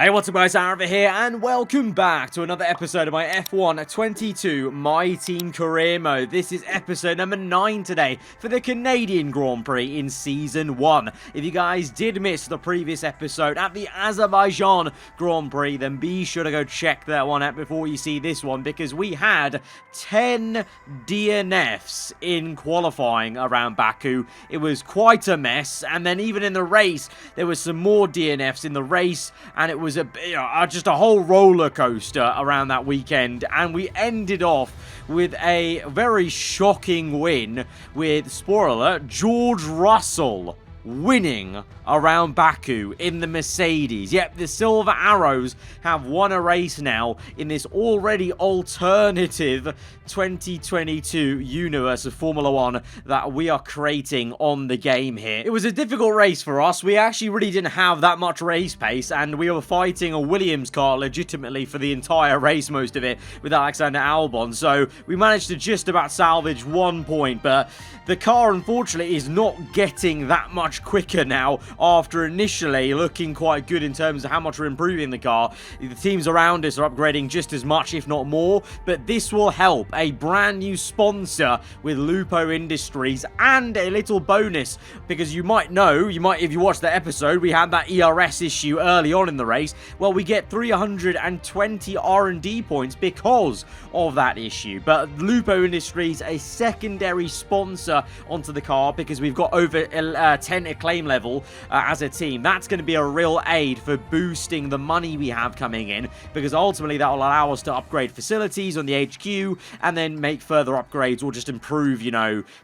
Hey, what's up guys, aarava here, and welcome back to another episode of my F1 22 My Team Career Mode. This is episode number 9 today for the Canadian Grand Prix in Season 1. If you guys did miss the previous episode at the Azerbaijan Grand Prix, then be sure to go check that one out before you see this one, because we had 10 DNFs in qualifying around Baku. It was quite a mess, and then even in the race, there was some more DNFs in the race, and it was just a whole roller coaster around that weekend, and we ended off with a very shocking win with, spoiler alert, George Russell winning around Baku in the Mercedes. Yep, the Silver Arrows have won a race now in this already alternative 2022 universe of Formula 1 that we are creating on the game here. It was a difficult race for us. We actually really didn't have that much race pace, and we were fighting a Williams car legitimately for the entire race, most of it, with Alexander Albon. So we managed to just about salvage 1 point, but the car unfortunately is not getting that much quicker now after initially looking quite good in terms of how much we're improving the car. The teams around us are upgrading just as much, if not more, but this will help. A brand new sponsor with Lupo Industries, and a little bonus, because you might know, if you watched the episode, we had that ERS issue early on in the race. Well, we get 320 R&D points because of that issue, but Lupo Industries, a secondary sponsor onto the car, because we've got over 10 acclaim level as a team. That's going to be a real aid for boosting the money we have coming in, because ultimately that will allow us to upgrade facilities on the HQ and then make further upgrades, or just improve,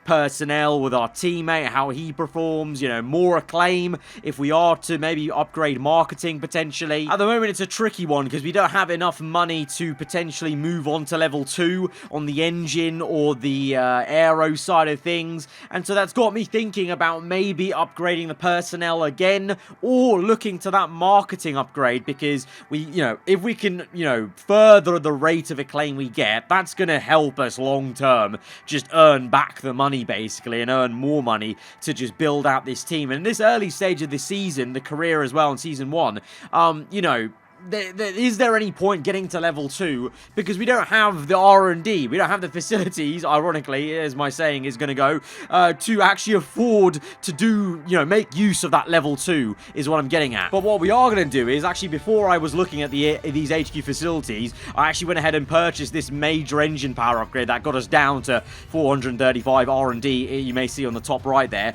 personnel with our teammate, how he performs, more acclaim if we are to maybe upgrade marketing potentially. At the moment it's a tricky one because we don't have enough money to potentially move on to level 2 on the engine or the aero side of things, and so that's got me thinking about maybe upgrading the personnel again, or looking to that marketing upgrade, because we, if we can, further the rate of acclaim we get, that's going to help us long term just earn back the money basically, and earn more money to just build out this team. And in this early stage of the season, the career as well in Season 1, is there any point getting to level 2, because we don't have the R&D, we don't have the facilities, ironically, as my saying is going to go, to actually afford to do, make use of that level 2, is what I'm getting at. But what we are going to do is, actually, before I was looking at these HQ facilities, I actually went ahead and purchased this major engine power upgrade that got us down to 435 R&D, you may see on the top right there,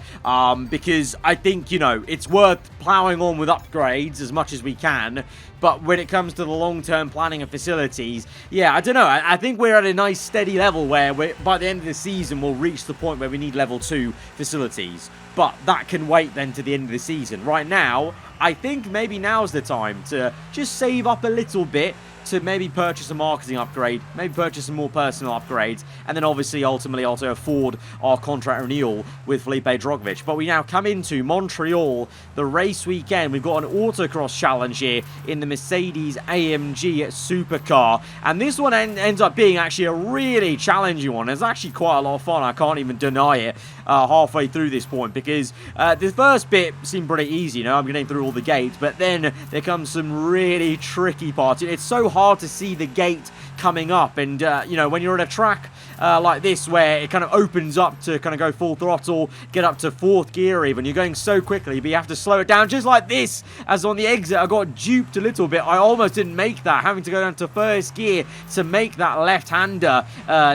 because I think, it's worth plowing on with upgrades as much as we can. But when it comes to the long-term planning of facilities, yeah, I don't know. I think we're at a nice steady level where by the end of the season, we'll reach the point where we need level 2 facilities. But that can wait then to the end of the season. Right now, I think maybe now's the time to just save up a little bit to maybe purchase a marketing upgrade, maybe purchase some more personal upgrades, and then obviously ultimately also afford our contract renewal with Felipe Drogovic. But we now come into Montreal, the race weekend. We've got an autocross challenge here in the Mercedes AMG supercar, and this one ends up being actually a really challenging one. It's actually quite a lot of fun, I can't even deny it, halfway through this point, because the first bit seemed pretty easy, I'm getting through all the gates, but then there comes some really tricky parts. It's so hard to see the gate coming up, and when you're at a track like this where it kind of opens up to kind of go full throttle, get up to 4th gear even, you're going so quickly, but you have to slow it down just like this. As on the exit, I got duped a little bit. I almost didn't make that, having to go down to 1st gear to make that left-hander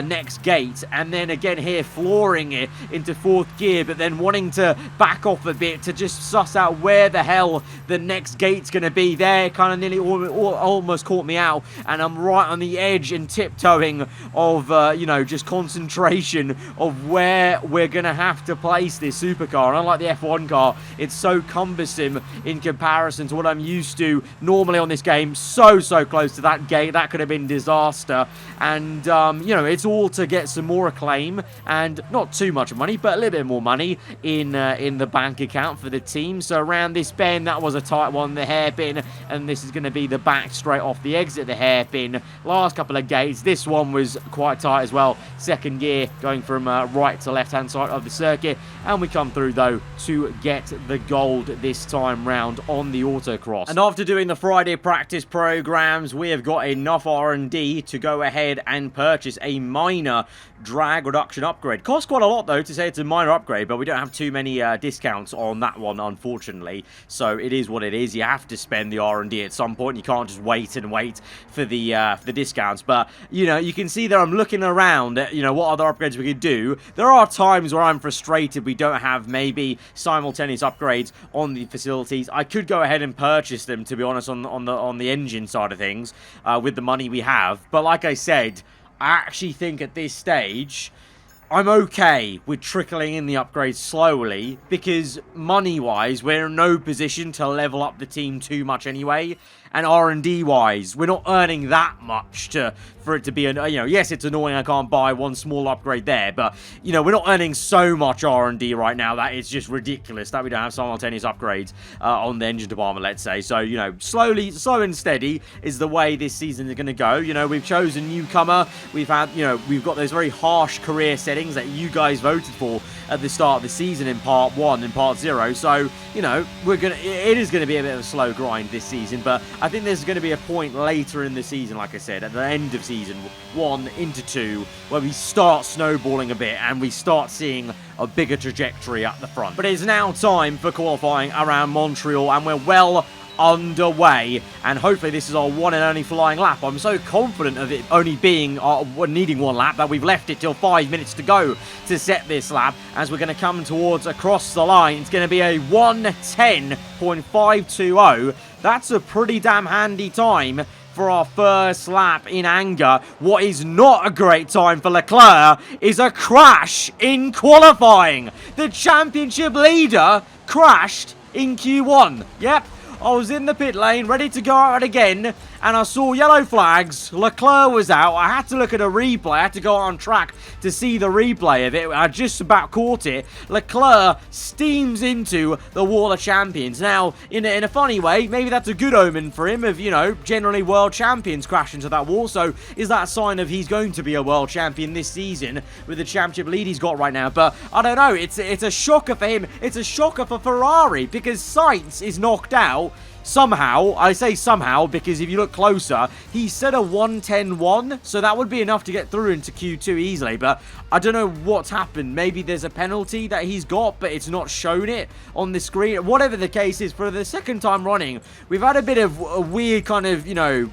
next gate, and then again here flooring it into 4th gear, but then wanting to back off a bit to just suss out where the hell the next gate's going to be. There kind of nearly almost caught me out, and I'm right on the edge and tiptoeing of just concentration of where we're gonna have to place this supercar. And unlike the F1 car, it's so cumbersome in comparison to what I'm used to normally on this game. So close to that gate, that could have been disaster. And it's all to get some more acclaim, and not too much money, but a little bit more money in the bank account for the team. So around this bend, that was a tight one, the hairpin, and this is going to be the back straight off the exit, the hairpin. Last couple of gates, this one was quite tight as well. second gear, going from right to left-hand side of the circuit. And we come through, though, to get the gold this time round on the autocross. And after doing the Friday practice programs, we have got enough R&D to go ahead and purchase a minor drag reduction upgrade. Costs quite a lot, though, to say it's a minor upgrade, but we don't have too many discounts on that one, unfortunately. So it is what it is. You have to spend the R&D at some point. You can't just wait and wait for the discounts. But, you know, you can see that I'm looking around at, you know, what other upgrades we could do. There are times where I'm frustrated we don't have maybe simultaneous upgrades on the facilities. I could go ahead and purchase them, to be honest, on the engine side of things with the money we have. But like I said, I actually think at this stage, I'm okay with trickling in the upgrades slowly, because money-wise, we're in no position to level up the team too much anyway. And R&D-wise, we're not earning that much for it to be, you know, yes, it's annoying I can't buy one small upgrade there, but, you know, we're not earning so much R&D right now that it's just ridiculous that we don't have simultaneous upgrades on the engine department, let's say. So, you know, slow and steady is the way this season is going to go. You know, we've chosen newcomer. We've had, you know, we've got those very harsh career settings that you guys voted for at the start of the season in part 1 and part 0. So, you know, it is going to be a bit of a slow grind this season, but I think there's going to be a point later in the season, like I said, at the end of season 1 into 2, where we start snowballing a bit and we start seeing a bigger trajectory at the front. But it's now time for qualifying around Montreal, and we're well underway, and hopefully this is our one and only flying lap. I'm so confident of it only being needing one lap that we've left it till 5 minutes to go to set this lap, as we're going to come towards across the line. It's going to be a 1:10.520. That's a pretty damn handy time for our first lap in anger. What is not a great time for Leclerc is a crash in qualifying. The championship leader crashed in Q1. Yep. I was in the pit lane, ready to go out again, and I saw yellow flags. Leclerc was out. I had to look at a replay. I had to go on track to see the replay of it. I just about caught it. Leclerc steams into the Wall of Champions. Now, in a funny way, maybe that's a good omen for him of, you know, generally world champions crash into that wall. So, is that a sign of he's going to be a world champion this season with the championship lead he's got right now? But, I don't know. It's a shocker for him. It's a shocker for Ferrari, because Sainz is knocked out. Somehow, I say somehow because if you look closer, he set a 1:10.1, so that would be enough to get through into Q2 easily, but I don't know what's happened. Maybe there's a penalty that he's got, but it's not shown it on the screen. Whatever the case is, for the second time running, we've had a bit of a weird kind of, you know,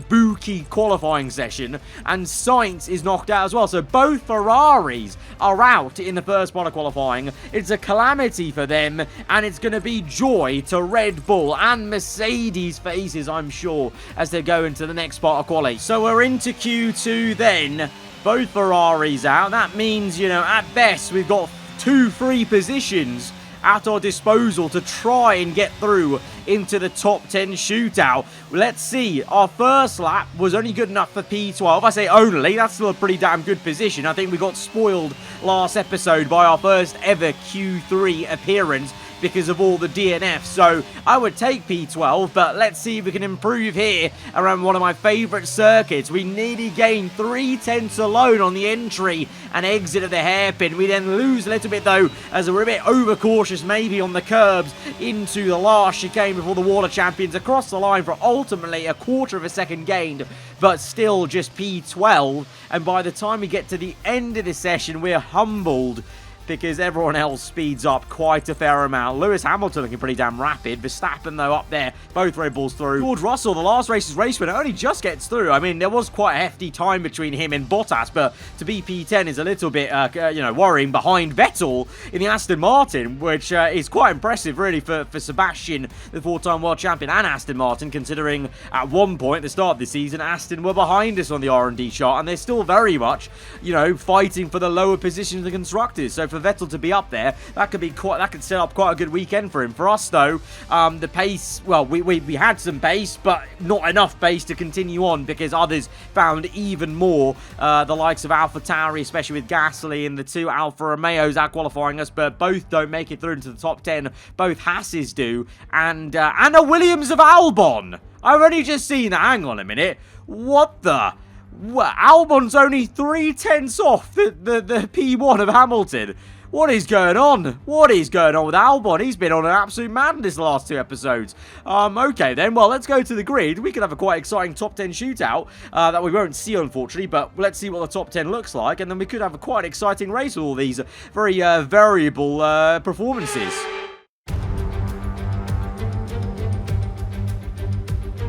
booky qualifying session, and Sainz is knocked out as well. So both Ferraris are out in the first part of qualifying. It's a calamity for them, and it's going to be joy to Red Bull and Mercedes faces, I'm sure, as they go into the next part of quali. So we're into Q2 then. Both Ferraris out. That means, you know, at best we've got 2 free positions at our disposal to try and get through into the top 10 shootout. Let's see. Our first lap was only good enough for P12. I say only. That's still a pretty damn good position. I think we got spoiled last episode by our first ever Q3 appearance because of all the DNFs. So I would take P12, but let's see if we can improve here around one of my favourite circuits. We nearly gained 3/10 alone on the entry and exit of the hairpin. We then lose a little bit though, as we're a bit overcautious maybe on the curbs into the last chicane before the Wall of Champions, across the line for ultimately a quarter of a second gained, but still just P12. And by the time we get to the end of the session, we're humbled because everyone else speeds up quite a fair amount. Lewis Hamilton looking pretty damn rapid. Verstappen, though, up there. Both Red Bulls through. George Russell, the last race's race winner, only just gets through. I mean, there was quite a hefty time between him and Bottas, but to be P10 is a little bit, you know, worrying behind Vettel in the Aston Martin, which is quite impressive, really, for Sebastian, the 4-time world champion, and Aston Martin, considering at one point at the start of the season, Aston were behind us on the R&D chart, and they're still very much, you know, fighting for the lower position of the constructors. So for Vettel to be up there, that could set up quite a good weekend for him. For us though, the pace, well, we had some pace, but not enough pace to continue on because others found even more. The likes of AlphaTauri, especially with Gasly, and the 2 Alfa Romeos out qualifying us, but both don't make it through into the top 10. Both Hasses do, and a Williams of Albon. I've only just seen that. Hang on a minute. What the? Well, Albon's only 3/10 off the P1 of Hamilton. What is going on? What is going on with Albon? He's been on an absolute madness the last 2 episodes. Okay then, well, let's go to the grid. We could have a quite exciting top 10 shootout that we won't see, unfortunately, but let's see what the top 10 looks like, and then we could have a quite exciting race with all these very variable performances.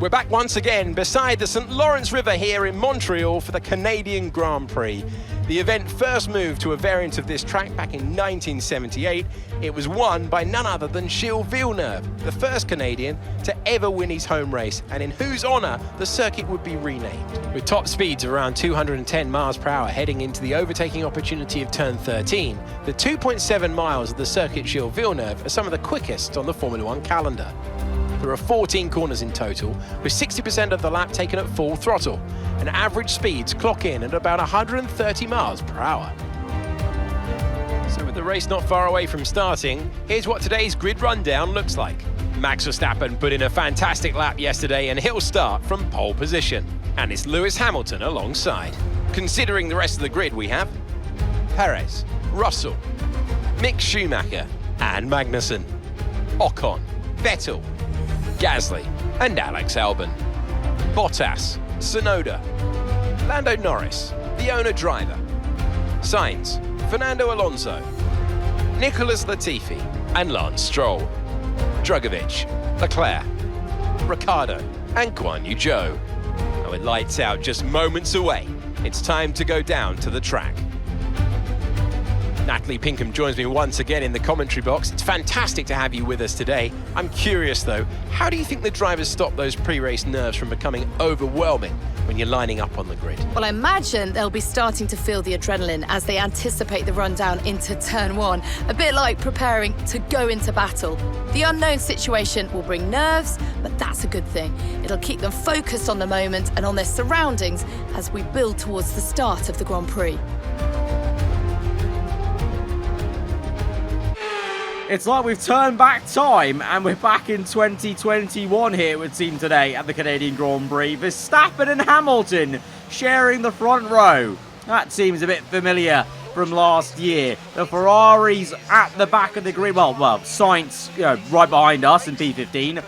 We're back once again beside the St. Lawrence River here in Montreal for the Canadian Grand Prix. The event first moved to a variant of this track back in 1978. It was won by none other than Gilles Villeneuve, the first Canadian to ever win his home race, and in whose honour the circuit would be renamed. With top speeds around 210 miles per hour heading into the overtaking opportunity of turn 13, the 2.7 miles of the circuit Gilles Villeneuve are some of the quickest on the Formula One calendar. There are 14 corners in total, with 60% of the lap taken at full throttle, and average speeds clock in at about 130 miles per hour. So with the race not far away from starting, here's what today's grid rundown looks like. Max Verstappen put in a fantastic lap yesterday and he'll start from pole position. And it's Lewis Hamilton alongside. Considering the rest of the grid, we have Perez, Russell, Mick Schumacher and Magnussen, Ocon, Vettel, Gasly and Alex Albon, Bottas, Tsunoda, Lando Norris, the owner-driver, Sainz, Fernando Alonso, Nicholas Latifi and Lance Stroll, Drugovich, Leclerc, Ricciardo and Guan Yu Zhou. And with lights out just moments away, it's time to go down to the track. Natalie Pinkham joins me once again in the commentary box. It's fantastic to have you with us today. I'm curious though, how do you think the drivers stop those pre-race nerves from becoming overwhelming when you're lining up on the grid? Well, I imagine they'll be starting to feel the adrenaline as they anticipate the rundown into turn 1, a bit like preparing to go into battle. The unknown situation will bring nerves, but that's a good thing. It'll keep them focused on the moment and on their surroundings as we build towards the start of the Grand Prix. It's like we've turned back time and we're back in 2021 here, it would seem, today at the Canadian Grand Prix. Verstappen and Hamilton sharing the front row. That seems a bit familiar from last year. The Ferraris at the back of the grid. Well, Sainz, right behind us in P15.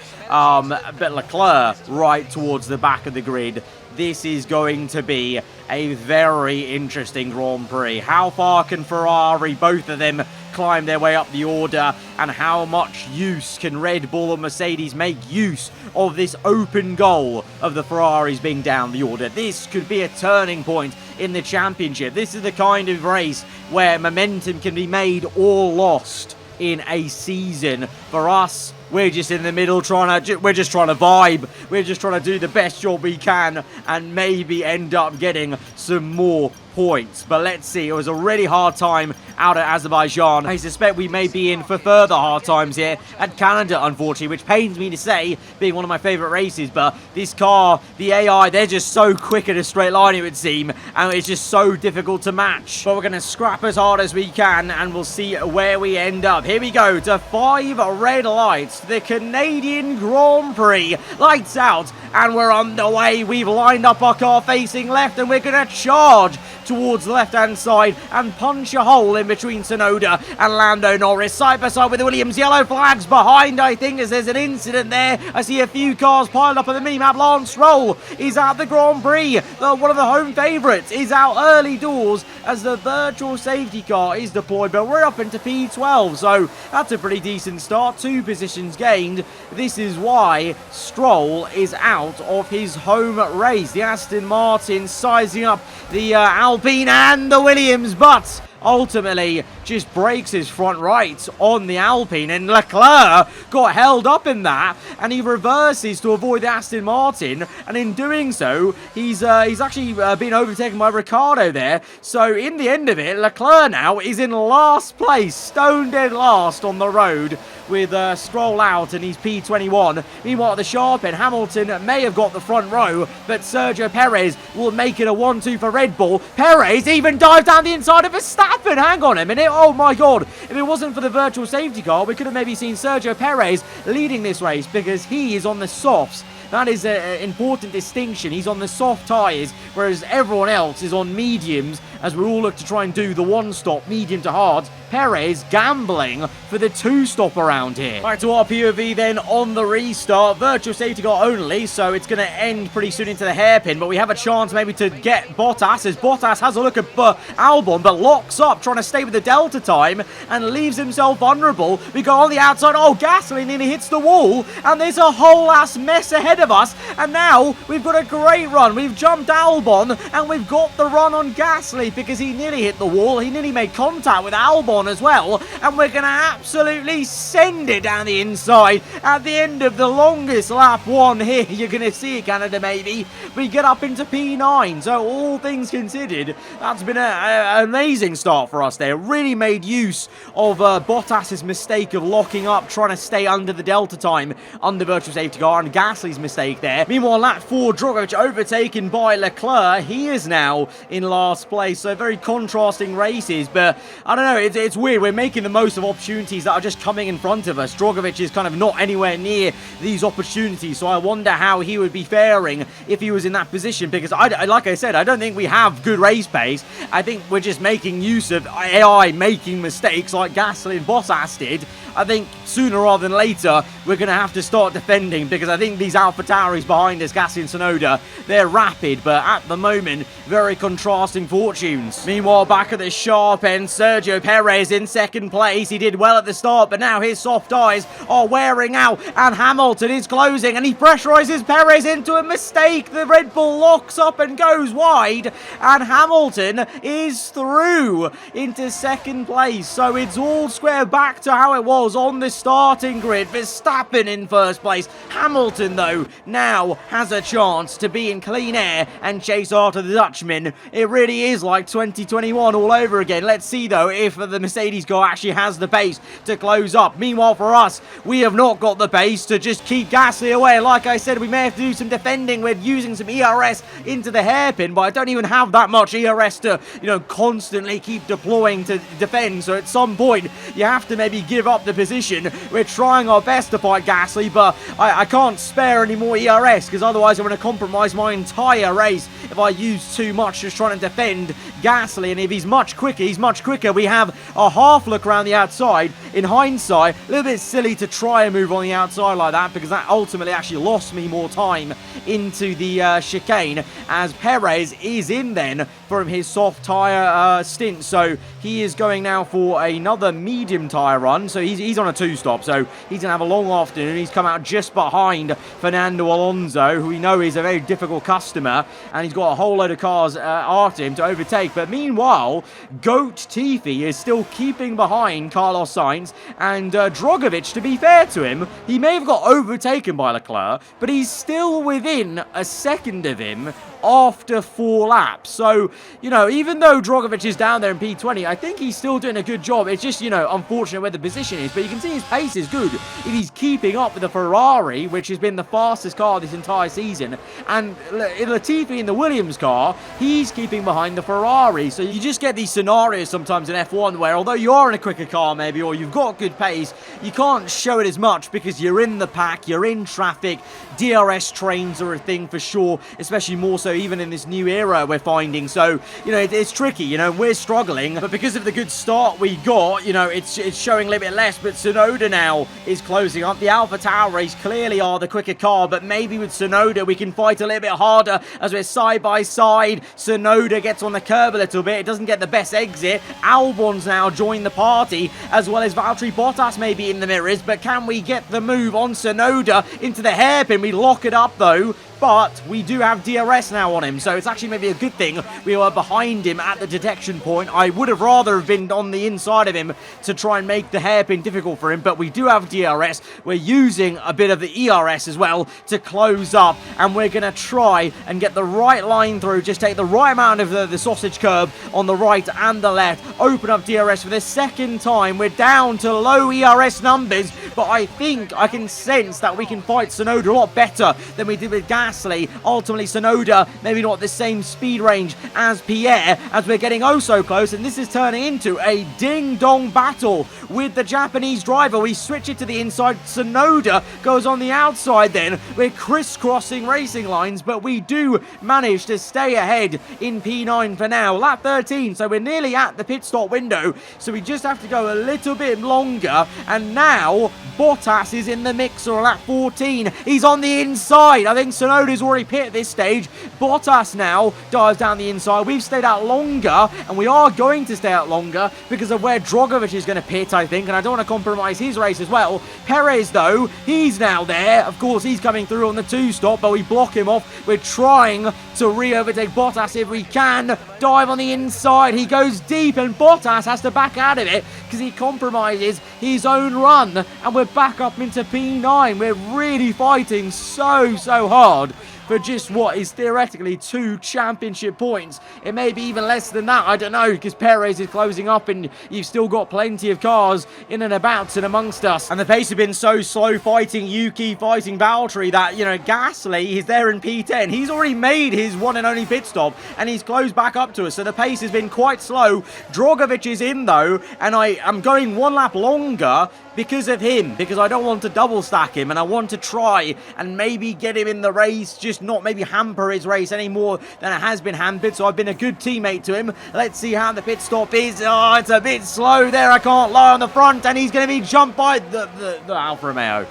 But Leclerc right towards the back of the grid. This is going to be a very interesting Grand Prix. How far can Ferrari, both of them, climb their way up the order, and how much use can Red Bull and Mercedes make use of this open goal of the Ferraris being down the order? This could be a turning point in the championship. This is the kind of race where momentum can be made or lost in a season. For us, we're just in the middle we're just trying to vibe. We're just trying to do the best job we can and maybe end up getting some more points. But let's see. It was a really hard time out at Azerbaijan. I suspect we may be in for further hard times here at Canada, unfortunately, which pains me to say, being one of my favourite races. But this car, the AI, they're just so quick in a straight line, it would seem, and it's just so difficult to match. But we're going to scrap as hard as we can, and we'll see where we end up. Here we go to 5 red lights, the Canadian Grand Prix. Lights out, and we're on the way. We've lined up our car facing left, and we're going to charge towards the left-hand side and punch a hole in between Tsunoda and Lando Norris. Side by side with the Williams. Yellow flags behind, I think, as there's an incident there. I see a few cars piled up on the mini-map. Lance Stroll is at the Grand Prix. One of the home favourites is out early doors as the virtual safety car is deployed, but we're up into P12, so that's a pretty decent start. 2 positions gained. This is why Stroll is out of his home race. The Aston Martin sizing up the Alpine and the Williams, but ultimately just breaks his front right on the Alpine, and Leclerc got held up in that, and he reverses to avoid the Aston Martin, and in doing so, he's actually been overtaken by Ricciardo there. So in the end of it, Leclerc now is in last place, stone dead last on the road, with Stroll out, and he's P21. Meanwhile, at the sharp end, Hamilton may have got the front row, but Sergio Perez will make it a 1-2 for Red Bull. Perez even dives down the inside of Verstappen. Hang on a minute. Oh my God. If it wasn't for the virtual safety car, we could have maybe seen Sergio Perez leading this race, because he is on the softs. That is an important distinction. He's on the soft tyres, whereas everyone else is on mediums, as we all look to try and do the one-stop, medium to hard. Perez gambling for the two-stop around here. Back to our POV then on the restart. Virtual safety car only, so it's going to end pretty soon into the hairpin, but we have a chance maybe to get Bottas, as Bottas has a look at Albon, but locks up, trying to stay with the delta time, and leaves himself vulnerable. We go on the outside. Oh, Gasly nearly hits the wall, and there's a whole ass mess ahead of us, and now we've got a great run. We've jumped Albon, and we've got the run on Gasly, because he nearly hit the wall. He nearly made contact with Albon as well, and we're going to absolutely send it down the inside at the end of the longest lap one here. You're going to see it, Canada, maybe. We get up into P9, so all things considered, that's been an amazing start for us there. Really made use of Bottas's mistake of locking up, trying to stay under the delta time under virtual safety car, and Gasly's mistake there. Meanwhile, lap 4, Drogovic overtaken by Leclerc. He is now in last place, so very contrasting races, but I don't know, it's weird. We're making the most of opportunities that are just coming in front of us. Drogovic is kind of not anywhere near these opportunities, so I wonder how he would be faring if he was in that position, because like I said, I don't think we have good race pace. I think we're just making use of AI making mistakes like Gasly and Bottas did. I think sooner rather than later, we're going to have to start defending, because I think these AlphaTauris behind us, Gasly and Tsunoda, they're rapid, but at the moment, very contrasting fortunes. Meanwhile, back at the sharp end, Sergio Perez in second place. He did well at the start, but now his soft eyes are wearing out, and Hamilton is closing, and he pressurizes Perez into a mistake. The Red Bull locks up and goes wide, and Hamilton is through into second place. So it's all square back to how it was on the starting grid. Verstappen in first place. Hamilton, though, now has a chance to be in clean air and chase after the Dutchman. It really is like 2021 all over again. Let's see, though, if the Mercedes car actually has the pace to close up. Meanwhile, for us, we have not got the pace to just keep Gasly away. Like I said, we may have to do some defending. We're using some ERS into the hairpin, but I don't even have that much ERS to, constantly keep deploying to defend. So at some point, you have to maybe give up the position. We're trying our best to fight Gasly, but I can't spare any more ERS, because otherwise I'm going to compromise my entire race if I use too much just trying to defend Gasly. And if he's much quicker, he's much quicker. We have a half look around the outside. In hindsight, a little bit silly to try and move on the outside like that, because that ultimately actually lost me more time into the chicane, as Perez is in then from his soft tyre stint. So he is going now for another medium tyre run. So he's on a two-stop, so he's going to have a long afternoon. He's come out just behind Fernando Alonso, who we know is a very difficult customer, and he's got a whole load of cars after him to overtake. But meanwhile, Goat Tiffy is still keeping behind Carlos Sainz, and Drogovic, to be fair to him, he may have got overtaken by Leclerc, but he's still within a second of him after 4 laps. So, even though Drogovic is down there in P20, I think he's still doing a good job. It's just, unfortunate where the position is, but you can see his pace is good if he's keeping up with the Ferrari, which has been the fastest car this entire season. And Latifi in the Williams car, he's keeping behind the Ferrari. So you just get these scenarios sometimes in F1 where, although you are in a quicker car maybe, or you've got good pace, you can't show it as much because you're in the pack, you're in traffic. DRS trains are a thing for sure, especially more so even in this new era we're finding. So, it's tricky, we're struggling, but because of the good start we got, it's showing a little bit less. But Tsunoda now is closing up. The AlphaTauris clearly are the quicker car, but maybe with Tsunoda we can fight a little bit harder as we're side by side. Tsunoda gets on the curb a little bit. It doesn't get the best exit. Albon's now joined the party, as well as Valtteri Bottas maybe in the mirrors, but can we get the move on Tsunoda into the hairpin? We lock it up though, but we do have DRS now on him, so it's actually maybe a good thing we were behind him at the detection point. I would have rather have been on the inside of him to try and make the hairpin difficult for him, but we do have DRS. We're using a bit of the ERS as well to close up, and we're going to try and get the right line through, just take the right amount of the sausage curb on the right and the left, open up DRS for the second time. We're down to low ERS numbers, but I think I can sense that we can fight Tsunoda a lot better than we did with Gasly Gasly, ultimately Tsunoda, maybe not the same speed range as Pierre, as we're getting oh so close, and this is turning into a ding-dong battle with the Japanese driver. We switch it to the inside, Tsunoda goes on the outside then. We're crisscrossing racing lines, but we do manage to stay ahead in P9 for now. Lap 13, so we're nearly at the pit stop window, so we just have to go a little bit longer, and now Bottas is in the mix on lap 14. He's on the inside. I think Tsunoda's already pit at this stage. Bottas now dives down the inside. We've stayed out longer, and we are going to stay out longer because of where Drogovic is going to pit, I think, and I don't want to compromise his race as well. Perez, though, he's now there. Of course, he's coming through on the 2-stop, but we block him off. We're trying to re-overtake Bottas if we can. Dive on the inside. He goes deep, and Bottas has to back out of it because he compromises his own run, and we're back up into P9. We're really fighting so hard for just what is theoretically 2 championship points. It may be even less than that, I don't know, because Perez is closing up and you've still got plenty of cars in and about and amongst us. And the pace has been so slow fighting Yuki, fighting Valtteri, that, you know, Gasly is there in P10. He's already made his one and only pit stop, and he's closed back up to us, so the pace has been quite slow. Drogovic is in, though, and I am going 1 lap longer because of him, because I don't want to double stack him, and I want to try and maybe get him in the race, just not maybe hamper his race any more than it has been hampered. So I've been a good teammate to him. Let's see how the pit stop is. Oh, it's a bit slow there, I can't lie, on the front, and he's going to be jumped by the Alfa Romeo.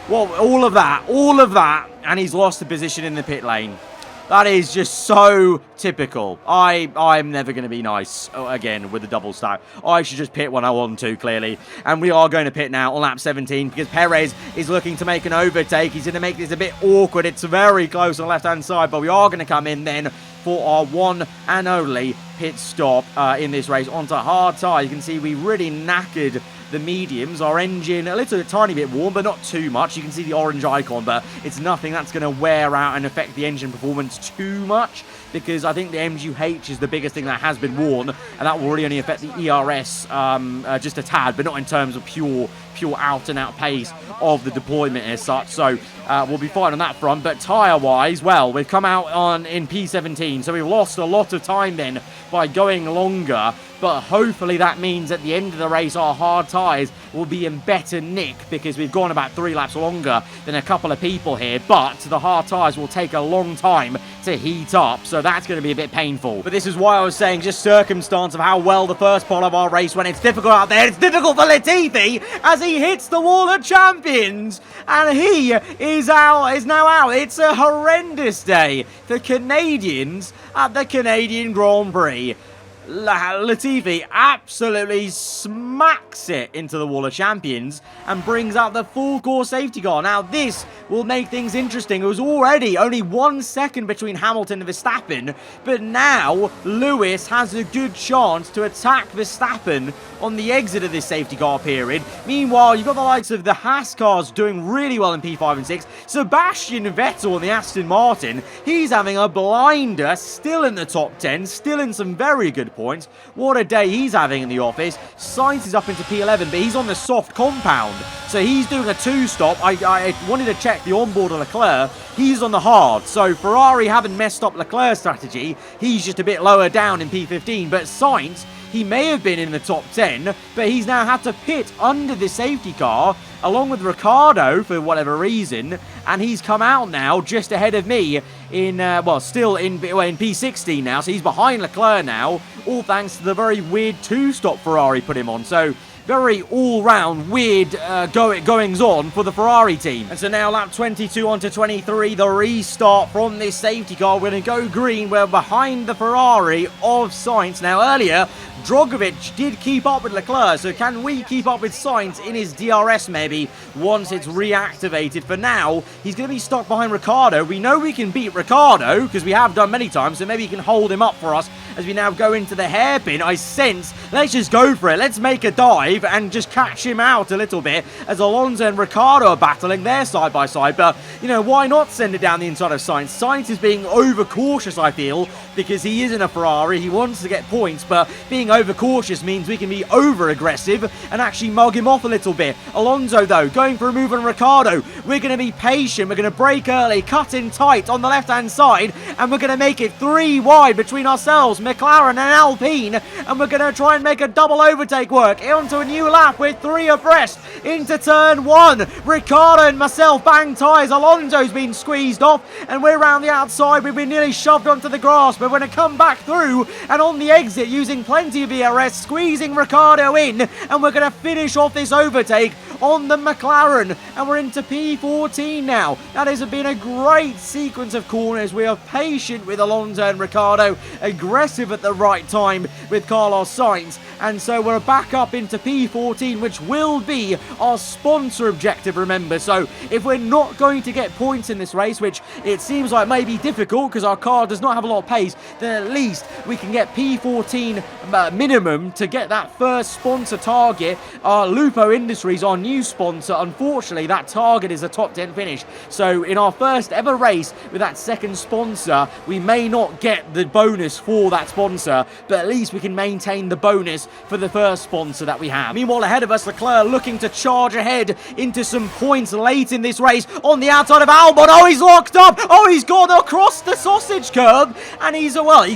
Well, all of that, and he's lost the position in the pit lane. That is just so typical. I'm never going to be nice again with the double stack. I should just pit when I want to, clearly. And we are going to pit now on lap 17 because Perez is looking to make an overtake. He's going to make this a bit awkward. It's very close on the left-hand side, but we are going to come in then for our one and only pit stop in this race onto hard tyre. You can see we really knackered the mediums. Our engine a tiny bit warm, but not too much. You can see the orange icon, but it's nothing that's going to wear out and affect the engine performance too much, because I think the MGH is the biggest thing that has been worn, and that will really only affect the ERS just a tad, but not in terms of pure out-and-out pace of the deployment as such. So we'll be fine on that front. But tyre-wise, well, we've come out in P17, so we've lost a lot of time then by going longer. But hopefully that means at the end of the race our hard tyres will be in better nick, because we've gone about 3 laps longer than a couple of people here. But the hard tyres will take a long time to heat up, so that's going to be a bit painful. But this is why I was saying, just circumstance of how well the first part of our race went. It's difficult out there. It's difficult for Latifi as he hits the wall of champions, and he is now out. It's a horrendous day for Canadians at the Canadian Grand Prix. Latifi absolutely smacks it into the wall of champions and brings out the full core safety car. Now this will make things interesting. It was already only 1 second between Hamilton and Verstappen, but now Lewis has a good chance to attack Verstappen on the exit of this safety car period. Meanwhile, you've got the likes of the Haas cars doing really well in P5 and 6. Sebastian Vettel on the Aston Martin, he's having a blinder, still in the top 10, still in some very good points. What a day he's having in the office. Sainz is up into P11, but he's on the soft compound, so he's doing a 2-stop. I wanted to check the onboard of Leclerc. He's on the hard, so Ferrari haven't messed up Leclerc's strategy. He's just a bit lower down in P15, but Sainz, he may have been in the top 10, but he's now had to pit under the safety car along with Ricciardo for whatever reason, and he's come out now just ahead of me in, still in P16 now, so he's behind Leclerc now, all thanks to the very weird 2-stop Ferrari put him on. So very all-round weird goings-on for the Ferrari team. And so now lap 22 onto 23, the restart from this safety car. We're going to go green. We're behind the Ferrari of Sainz. Now earlier, Drogovic did keep up with Leclerc, so can we keep up with Sainz in his DRS maybe once it's reactivated? For now, he's going to be stuck behind Ricciardo. We know we can beat Ricciardo because we have done many times, so maybe he can hold him up for us as we now go into the hairpin. I sense, let's just go for it. Let's make a dive and just catch him out a little bit as Alonso and Ricciardo are battling there side by side. But, you know, why not send it down the inside of Sainz? Sainz is being overcautious, I feel, because he is in a Ferrari. He wants to get points, but being overcautious means we can be over-aggressive and actually mug him off a little bit. Alonso, though, going for a move on Ricciardo. We're going to be patient. We're going to brake early, cut in tight on the left-hand side, and we're going to make it 3 wide between ourselves, McLaren and Alpine, and we're going to try and make a double overtake work onto a new lap with 3 abreast into turn 1. Ricciardo and myself bang tyres. Alonso's been squeezed off, and we're around the outside. We've been nearly shoved onto the grass, but we're going to come back through, and on the exit, using plenty of ERS, squeezing Ricciardo in, and we're going to finish off this overtake on the McLaren, and we're into P14 now. That has been a great sequence of corners. We are patient with Alonso and Ricciardo, aggressive at the right time with Carlos Sainz, and so we're back up into P14, which will be our sponsor objective, remember. So if we're not going to get points in this race, which it seems like may be difficult because our car does not have a lot of pace, then at least we can get P14 minimum to get that first sponsor target. Lupo Industries, our new sponsor, unfortunately that target is a top 10 finish, so in our first ever race with that second sponsor we may not get the bonus for that sponsor, but at least we can maintain the bonus for the first sponsor that we have. Meanwhile, ahead of us, Leclerc looking to charge ahead into some points late in this race on the outside of Albon. Oh, he's locked up. Oh, he's gone across the sausage curb, and he's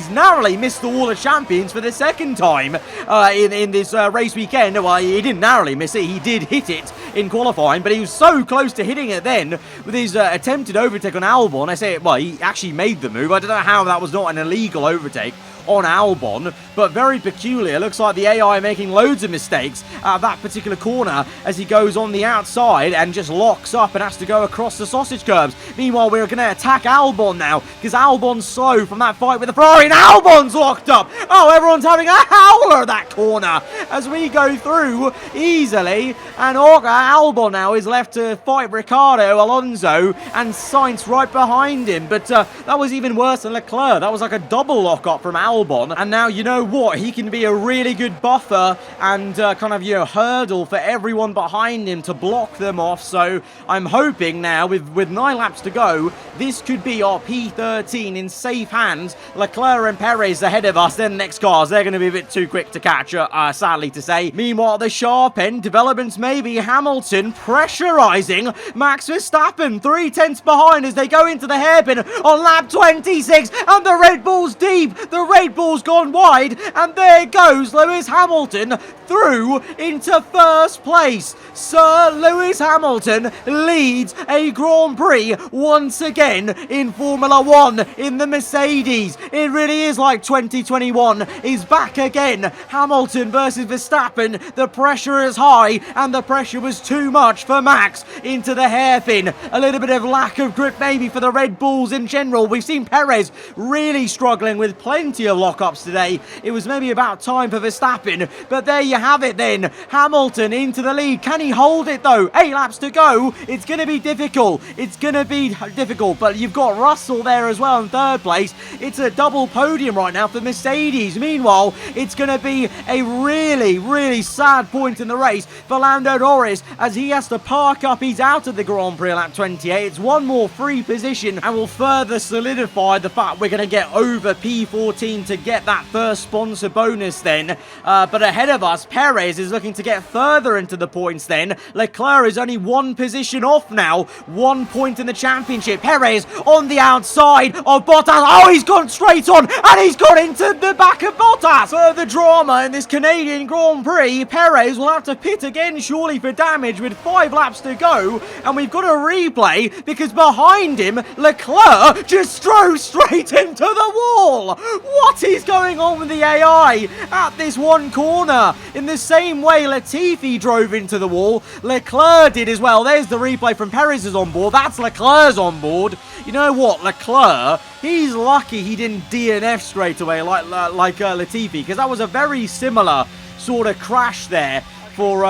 narrowly missed the Wall of Champions for the second time in this race weekend. Well, he didn't narrowly miss it. He did hit it in qualifying, but he was so close to hitting it then with his attempted overtake on Albon. I say, well, he actually made the move. I don't know how that was not an illegal overtake on Albon, but very peculiar. Looks like the AI making loads of mistakes at that particular corner as he goes on the outside and just locks up and has to go across the sausage curbs. Meanwhile, we're going to attack Albon now because Albon's slow from that fight with the Ferrari, and Albon's locked up. Oh, everyone's having a howler that corner as we go through easily, and Albon now is left to fight Ricciardo, Alonso, and Sainz right behind him. But that was even worse than Leclerc. That was like a double lock-up from Albon. And now, you know what, he can be a really good buffer and kind of, you know, hurdle for everyone behind him to block them off. So I'm hoping now with 9 laps to go, this could be our P13 in safe hands. Leclerc and Perez ahead of us. Then the next cars, they're going to be a bit too quick to catch, sadly to say. Meanwhile, the sharp end developments, maybe Hamilton pressurizing Max Verstappen 3/10 behind as they go into the hairpin on lap 26, and the Red Bull's deep. The Red Bull's gone wide, and there goes Lewis Hamilton through into first place. Sir Lewis Hamilton leads a Grand Prix once again in Formula 1 in the Mercedes. It really is like 2021 is back again. Hamilton versus Verstappen. The pressure is high, and the pressure was too much for Max into the hairpin. A little bit of lack of grip maybe for the Red Bulls in general. We've seen Perez really struggling with plenty of lockups today. It was maybe about time for Verstappen, but there you have it then. Hamilton into the lead. Can he hold it though? 8 laps to go. It's going to be difficult. It's going to be difficult, but you've got Russell there as well in third place. It's a double podium right now for Mercedes. Meanwhile, it's going to be a really, really sad point in the race for Lando Norris as he has to park up. He's out of the Grand Prix lap 28. It's one more free position and will further solidify the fact we're going to get over P14 to get that first sponsor bonus then. But ahead of us, Perez is looking to get further into the points then. Leclerc is only 1 position off now. 1 point in the championship. Perez on the outside of Bottas. Oh, he's gone straight on, and he's gone into the back of Bottas. Further drama in this Canadian Grand Prix. Perez will have to pit again surely for damage with 5 laps to go, and we've got a replay because behind him, Leclerc just drove straight into the wall. What is going on with the AI at this one corner? In the same way Latifi drove into the wall, Leclerc did as well. There's the replay from Perez's on board. That's Leclerc's on board. You know what, Leclerc, he's lucky he didn't DNF straight away like Latifi, because that was a very similar sort of crash there for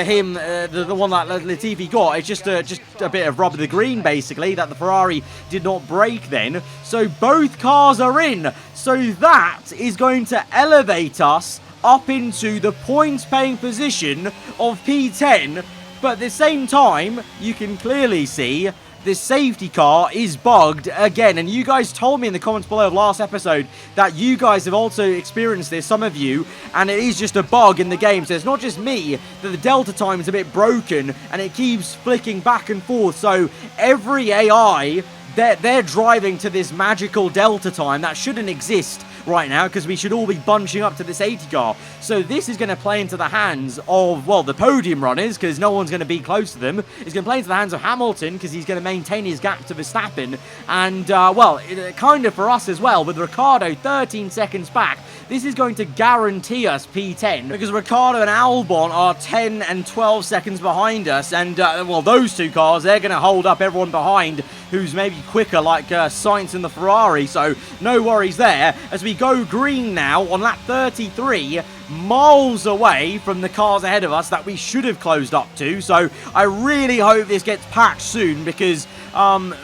him. The one that Latifi got, it's just a bit of rub of the green basically that the Ferrari did not break then. So both cars are in. So that is going to elevate us up into the points-paying position of P10. But at the same time, you can clearly see the safety car is bugged again. And you guys told me in the comments below of last episode that you guys have also experienced this, some of you, and it is just a bug in the game. So it's not just me, that the delta time is a bit broken and it keeps flicking back and forth. So every AI, they're driving to this magical delta time that shouldn't exist right now, because we should all be bunching up to this 80 car. So this is going to play into the hands of, well, the podium runners, because no one's going to be close to them. It's going to play into the hands of Hamilton, because he's going to maintain his gap to Verstappen. And, well, kind of for us as well, with Ricciardo 13 seconds back, this is going to guarantee us P10, because Ricciardo and Albon are 10 and 12 seconds behind us. And, well, those two cars, they're going to hold up everyone behind who's maybe quicker, like Sainz and the Ferrari. So no worries there, as we go green now on lap 33, miles away from the cars ahead of us that we should have closed up to. So I really hope this gets patched soon, because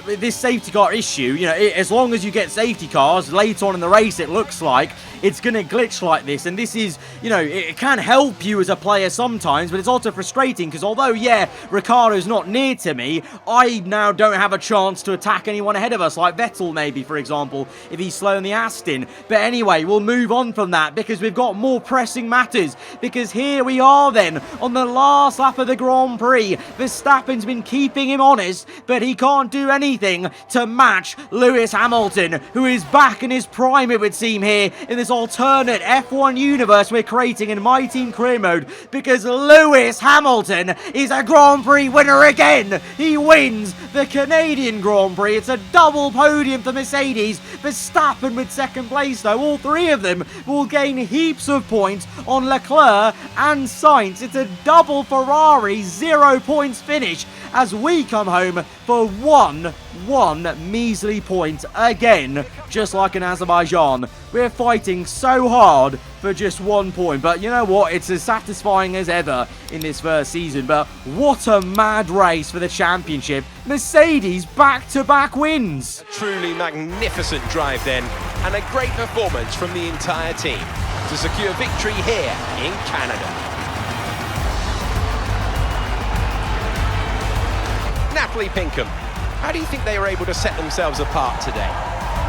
this safety car issue, you know, as long as you get safety cars late on in the race, it looks like it's going to glitch like this. And this is, you know, it can help you as a player sometimes, but it's also frustrating, because although, yeah, Ricciardo's not near to me, I now don't have a chance to attack anyone ahead of us, like Vettel maybe, for example, if he's slow in the Aston. But anyway, we'll move on from that, because we've got more pressing matters, because here we are then on the last lap of the Grand Prix. Verstappen's been keeping him honest, but he can't do anything to match Lewis Hamilton, who is back in his prime, it would seem, here in this alternate F1 universe we're creating in My Team Career Mode, because Lewis Hamilton is a Grand Prix winner again. He wins the Canadian Grand Prix. It's a double podium for Mercedes. Verstappen with second place, though. All three of them will gain heaps of points on Leclerc and Sainz. It's a double Ferrari 0 points finish, as we come home for one measly point again, just like in Azerbaijan. We're fighting so hard for just 1 point, but you know what? It's as satisfying as ever in this first season. But what a mad race for the championship. Mercedes back-to-back wins. Truly magnificent drive then, and a great performance from the entire team to secure victory here in Canada. Natalie Pinkham, how do you think they were able to set themselves apart today?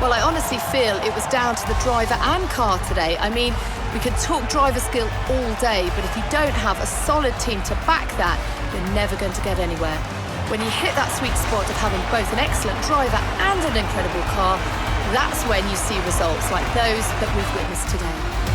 Well, I honestly feel it was down to the driver and car today. I mean, we could talk driver skill all day, but if you don't have a solid team to back that, you're never going to get anywhere. When you hit that sweet spot of having both an excellent driver and an incredible car, that's when you see results like those that we've witnessed today.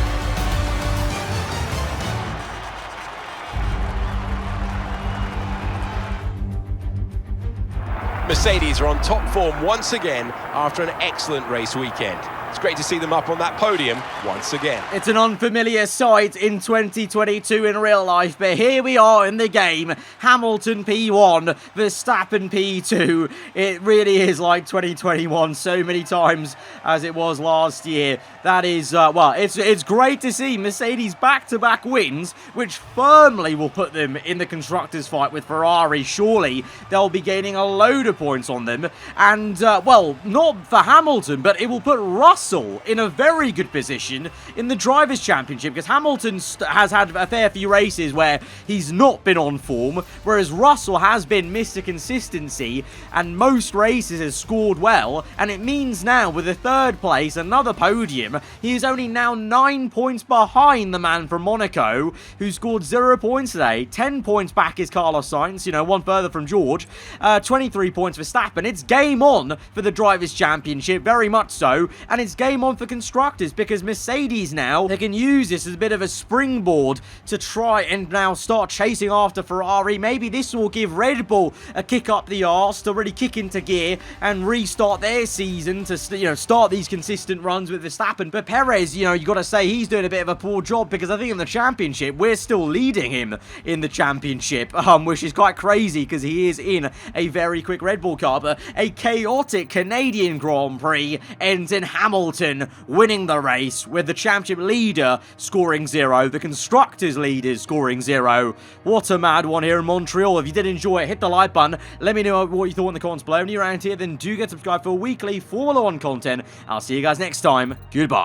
Mercedes are on top form once again after an excellent race weekend. It's great to see them up on that podium once again. It's an unfamiliar sight in 2022 in real life, but here we are in the game. Hamilton P1, Verstappen P2. It really is like 2021 so many times as it was last year. That is, well, it's great to see Mercedes back-to-back wins, which firmly will put them in the constructors' fight with Ferrari. Surely they'll be gaining a load of points on them. And, well, not for Hamilton, but it will put Russell in a very good position in the Drivers' Championship, because Hamilton has had a fair few races where he's not been on form, whereas Russell has been Mr. Consistency and most races has scored well. And it means now with a third place, another podium, he is only now 9 points behind the man from Monaco who scored 0 points today. 10 points back is Carlos Sainz, you know, one further from George. 23 points for Verstappen. It's game on for the Drivers' Championship, very much so, and it's game on for constructors, because Mercedes now, they can use this as a bit of a springboard to try and now start chasing after Ferrari. Maybe this will give Red Bull a kick up the arse to really kick into gear and restart their season to, you know, start these consistent runs with Verstappen. But Perez, you know, you got to say he's doing a bit of a poor job, because I think in the championship we're still leading him in the championship, which is quite crazy because he is in a very quick Red Bull car. But a chaotic Canadian Grand Prix ends in Hamilton winning the race, with the championship leader scoring 0, the constructors leaders scoring 0. What a mad one here in Montreal. If you did enjoy it, hit the like button. Let me know what you thought in the comments below. And if you're around here, then do get subscribed for weekly Formula 1 content. I'll see you guys next time. Goodbye.